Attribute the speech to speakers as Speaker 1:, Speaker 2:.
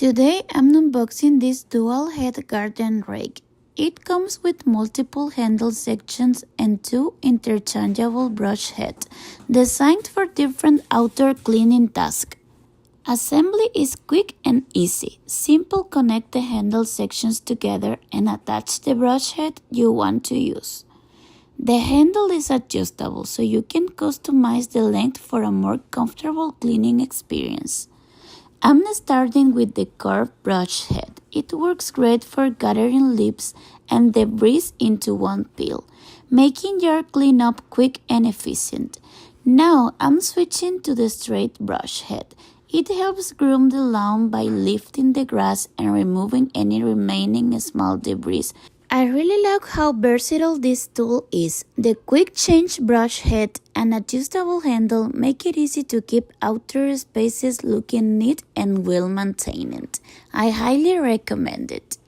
Speaker 1: Today I'm unboxing this dual head garden rake. It comes with multiple handle sections and two interchangeable brush heads, designed for different outdoor cleaning tasks. Assembly is quick and easy. Simple, connect the handle sections together and attach the brush head you want to use. The handle is adjustable so you can customize the length for a more comfortable cleaning experience. I'm starting with the curved brush head. It works great for gathering leaves and debris into one peel, making your cleanup quick and efficient. Now I'm switching to the straight brush head. It helps groom the lawn by lifting the grass and removing any remaining small debris. I really like how versatile this tool is. The quick change brush head and adjustable handle make it easy to keep outdoor spaces looking neat and well maintained. I highly recommend it.